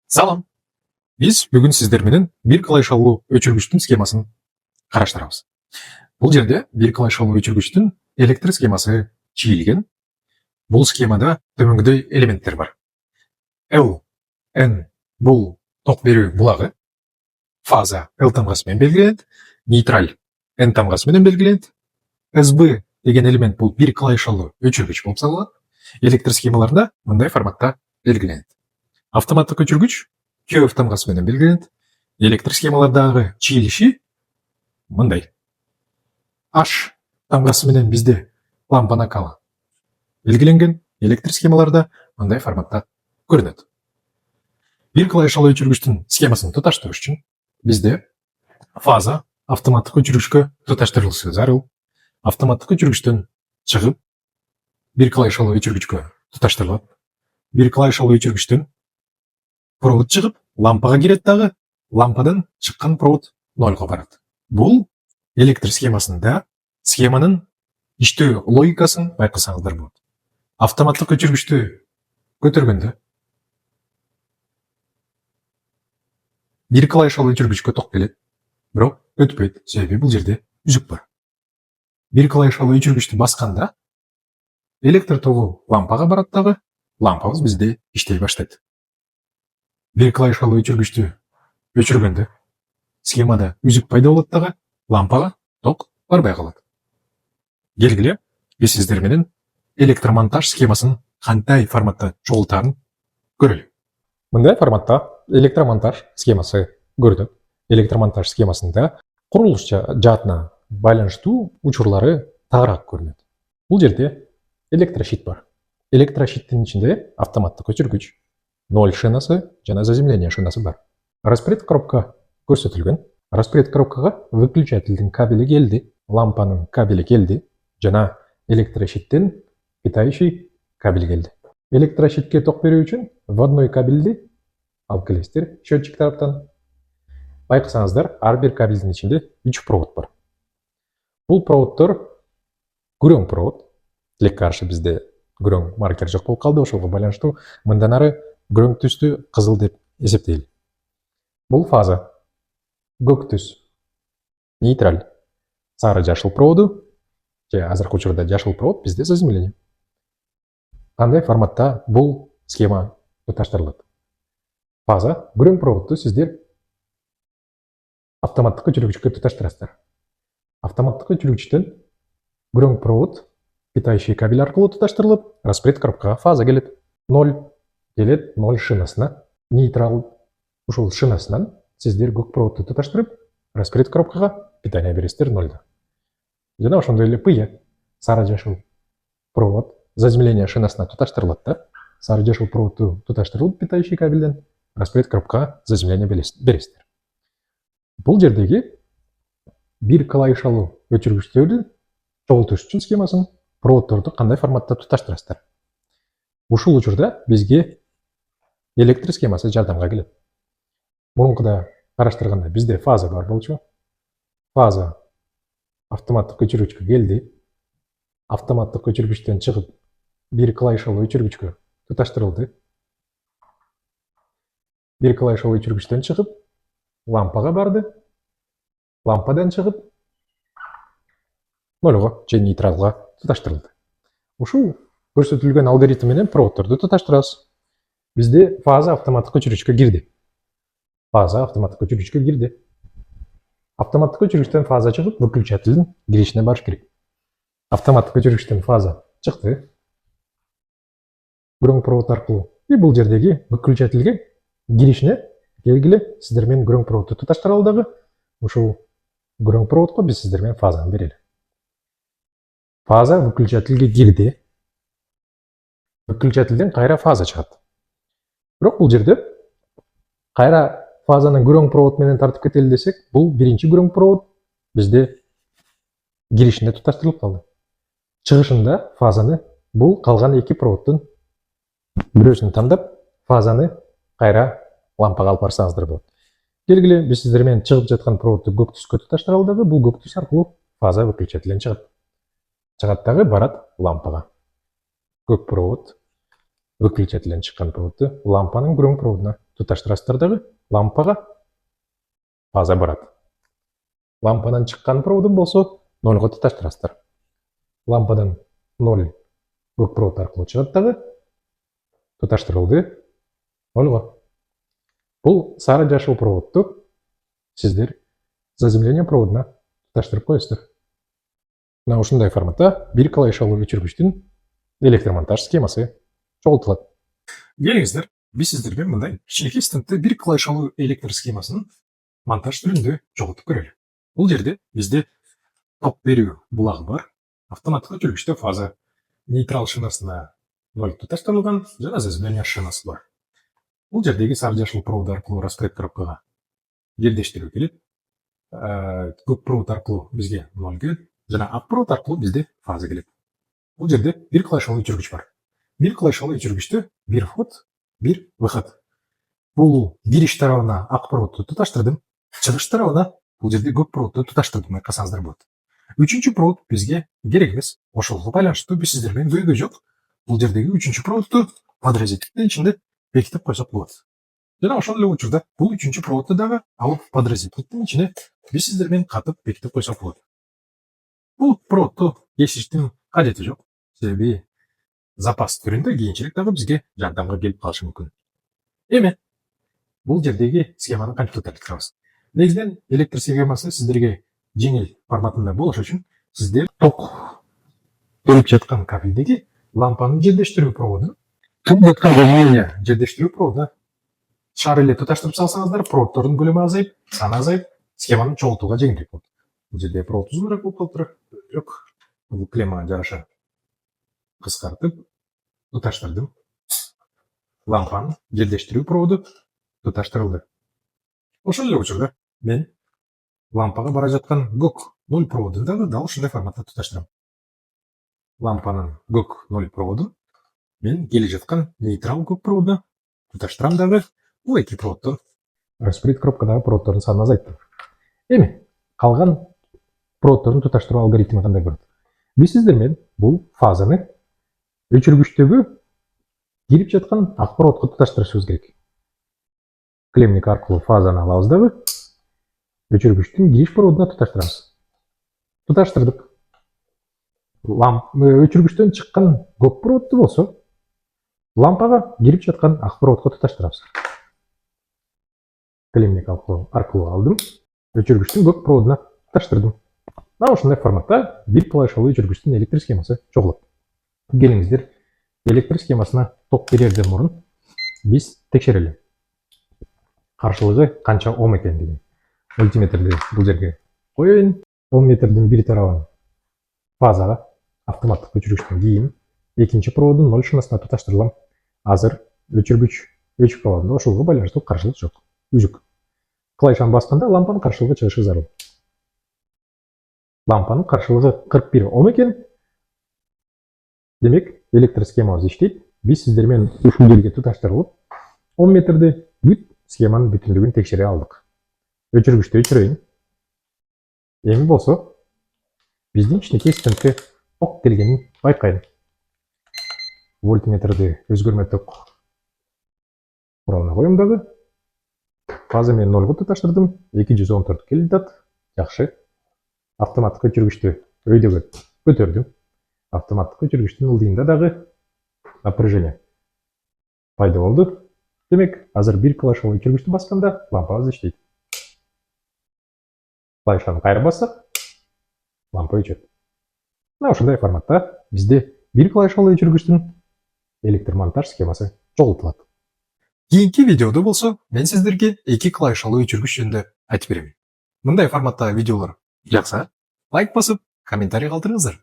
Салам. Біз бүгін сіздерменен бір қалай шалу өчіргіштің схемасын қараштырамыз. Бұл жерде бір қалай шалу өчіргіштің электр схемасы чиілген. Бұл схемада төмендегідей элементтер бар. L, N бұл тоқ беру бұлағы. Фаза L тамғасымен белгіленеді. Нейтраль N тамғасымен белгіленеді. SB деген элемент бұл бір қалай шалу өчіргіш болып саналады. Электр схемаларында мындай форматта белгіленеді. Автоматтық өчіргіш Q тамғасымен белгіленеді. Электр схемалардағы чиіліші мындай. H тамғасымен бізде лампа накалы белгіленген. Электр схемаларда мындай форматта көрінеді. Бір қалай шалу өчіргіштің схемасын тұташтыру үшін бізде фаза автоматтық өчіргішке тұташтырылысы зарыл. Автоматтық өчіргіштен шығып бір қалай шалу өчіргішке тұташтырылады. Бір қалай шалу өчіргіштен провод шығып лампаға келеді, дағы лампадан шыққан провод нольға барады. Бұл электр схемасында схеманың іштеу логикасын байқасаңыздар болады. Автоматтық өчіргішті көтергенде бір қалай шалу өчіргішке тоқ келеді, бірақ өтпейді, себебі бұл жерде үзік бар. Бір қалай шалу өчіргішті басқанда электр тоғы лампаға барады, дағы лампамыз бізде іштей баштайды. Бір қалай шалу өчіргішті өчіргенде схемада үзік пайда болады, дағы лампаға тоқ барбай қалады. Келгіле, біз сіздерменен электромонтаж схемасын қандай форматта жолтарын көрелік. Мындай форматта электромонтаж схемасы көрдік. Электромонтаж схемасында құрылыс жадына байланыштуу учурлары тағырақ көрінеді. Бұл жерде электрощит бар. Электрощиттің ішінде автоматтық өчіргіч, ноль шинасы жана заземление шинасы бар. Распред коробка көрсетілген. Распред коробкаға выключательдің кабелі келді, лампаның кабелі келді, жана электрощиттен питающий кабель келді. Электрощитке тоқ беру үшін вводной кабельді алып келесіздер счетчик тараптан. Байқасаңыздар, әрбір кабельдің ішінде 3 провод бар. Бұл проводтар күрең провод. Тілек қаршы бізде күрең маркер жоқ болып қалды, ошолға байланыштуу мындан ары күрең түсті қызыл деп есептейлі. Бұл фаза көк түс, нейтраль, сары жашыл проводу, азыркы учурда жашыл провод бізде заземление. Қандай форматта бұл схема тұташтырылады? Фаза күрең проводты сіздер автоматтық өчіргішке тұташтырасыздар. Автоматтық өчіргіштен күрең провод питающий кабель арқылы тұташтырылып, распред коробкаға фаза келеді. 0 келеді 0 шинасына, нейтраль ушул шинасынан сіздер көк проводты тұташтырып, распред коробкаға питание бересіздер 0-да. Жана ошондой эле пыя сары жашыл провод заземление шинасына тұташтырылады да, сары жашыл проводты тұташтырылып питающий кабельден распред коробкаға заземление бересіздер. Бұл жердегі бір қалай шалу өчіргіштерді жолтуш үшін схемасын проводтарды қандай форматта тұташтырасыздар. Ушул учурда бізге электр схемасы жардамға келеді. Мурункыда караштырганда бізде фаза бар болчу. Фаза автоматтық өчіргішке келді. Автоматтық өчіргіштен шығып бір қалай шалу өчіргішке тұташтырылды. Бір қалай шалу өчіргіштен шығып лампаға барды. Лампадан шығып нольға же нейтралға тұташтырылды. Ушул көрсөтүлгөн алгоритм менен проводторду тұташтырасыз. Бізде фаза автоматтық өчіргішке кирди. Фаза автоматтық өчіргішке кирди. Автоматтық өчіргіштен фаза шығып, выключательдің киришине барыш керек. Автоматтық өчіргіштен фаза шықты. Күрең провод аркылуу. И бұл жердегі выключательге киришине келгиле сіздермен күрең проводты тұташтыра алдығы. Ушул күрең проводқа біз сіздермен фазаны берели. Фаза выключательге кирди. Выключательден кайра фаза чыгат. Бирок бұл жерде кайра фазаны күрең провод менен тартып кетели десек, бұл биринчи күрең провод бізде киришинде тұташтырылып қалды. Чыгышында фазаны бұл қалған екі проводтың бирөөсүн тандап, фазаны кайра лампаға алып барсаңыздар болады. Келгиле біз сіздермен чыгып жатқан проводты көк түскө тұташтыра алдығы, бұл көк түс аркылуу фаза выключателден чыгат. Чыгат дагы барат лампаға. Көк провод выключателден чыккан проводду лампанын күрөң проводуна туташтырасыздар дагы лампага фаза барат. Лампадан чыккан проводун болсо нольго туташтырасыздар. Лампадан 0 көк провод аркылуу чыгат дагы туташтырылды нольго. Бул сары жашыл проводду сиздер заземление проводуна туташтырып коесуздар. Мына ушундай форматта бир клавишалуу өчүргүчтүн электромонтаж схемасы чогултулат. Келиңиздер, биз сиздерге мындай кичинекей стендте бир клавишалуу электр схемасынын монтаж түрүндө чогултуп көрөлү. Бул жерде бизде ток берүү булагы бар, автоматтык өчүргүчтө фаза, нейтрал шинасына 0 туташтырылган жана заземление шинасы бар. Бул жердеги сары жашыл провод аркылуу распред коробкага жердештирүү келет. Көк провод аркылуу бизге 0 келет жана ак провод аркылуу бизде фаза келет. Бул жерде бир клавишалуу өчүргүч бар. Бир клавишалуу өчүргүчтө бир вход, бир выход. Бул кириш тарабына ак проводду туташтырдым, чыгыш тарабына бул жерде көк проводду туташтырдым, байкасаңыздар болот. Үчүнчү провод бизге керек эмес. Ошого байланыштуу биз сиздер менен көйгөй жок. Бул жердеги үчүнчү проводду подрозетиктин ичинде бекитип койсок болот. Жана ошол эле учурда бул үчүнчү проводду дагы алып подрозетиктин ичине биз сиздер менен катып бекитип койсок болот. Бул проводду кесиштин кажети жок. Себеби запас түрүндө кийинчерээк дагы бизге жардамга келип калышы мүмкүн. Эми бул жердеги схеманы кантип туташтырабыз? Негизинен электр схемасы сиздерге жеңил форматында болуш үчүн сиздер ток келип жаткан кабелдеги лампанын жердештирүү проводун келип жаткан линия жердештирүү проводуна шар эле туташтырып салсаңыздар, проводдордун көлөмү азайып, саны азайып, схеманы чогултууга жеңилирээк болот. Бул жерде провод узунураак болуп калыптыр. Бирок бул клеммага жараша кыскартып туташтырдым. Лампанын жердештирүү проводу туташтырылды. Ошол эле учурда мен лампага бара жаткан көк 0 проводун дагы дал ушундай форматта туташтырам. Лампанын көк 0 проводун мен келе жаткан нейтрал көк проводуна туташтырам дагы. Бул эки проводдон распред коробкадагы проводдордун санын азайттым. Эми калган проводдордун туташтыруу алгоритми кандай болот? Биз сиздер менен бул фазаны өчүргүчтөгү кирип жаткан ак проводко туташтырышыбыз керек. Клемник аркылуу фазаны алабыз дагы өчүргүчтүн кириш проводуна туташтырабыз. Туташтырдык. Өчүргүчтөн чыккан көк проводду болсо лампага кирип жаткан ак проводко туташтырабыз. Клемник аркылуу алдым, өчүргүчтүн көк проводуна туташтырдым. Мына ушундай форматта бир клавишалуу өчүргүчтүн электр схемасы чогулат. Келиңиздер, электр схемасына ток берерден мурун биз текшерели. Каршылыгы канча ом экендигин. Мультиметрди бул жерге коеюн. Ом метрдин бир тарабын фазага автоматтык өчүргүчтөн кийин экинчи проводун 0 шинасына туташтырылам. Азыр өчүргүч өчүп калганда ошого байланыштуу каршылык жок. Үзүк. Клавишаны басканда лампанын каршылыгы чыгышы зарыл. Лампанын каршылыгы 41 ом экен. Демек, электр схемабыз иштейт. Биз сиздер менен ушул жерге туташтырылып, 10 метрди бүт схеманын бүтүндүгүн текшере алдык. Өчүргүчтү өчүрөйүн. Эми болсо, биздин кичинекей стендке ток келгенин байкайм. Вольтметрди өзгөрмө ток куралына коем дагы. Фаза менен 0го туташтырдым. 214 келди дат. Жакшы. Автоматтык өчүргүчтү өйдөгө көтөрдүм. Автоматтык өчүргүчтүн ылдыйында дагы напряжение пайда болду. Демек, азыр бир клавишалуу өчүргүчтү басканда лампабыз иштейт. Клавишаны кайра бассак, лампа өчөт. Мына ушундай форматта бизде бир клавишалуу өчүргүчтүн электромонтаж схемасы чогултулат. Кийинки видеодо болсо, мен сиздерге эки клавишалуу өчүргүч жөнүндө айтып берем. Мындай форматта видеолор жакса, лайк басып, комментарий калтырыңыздар.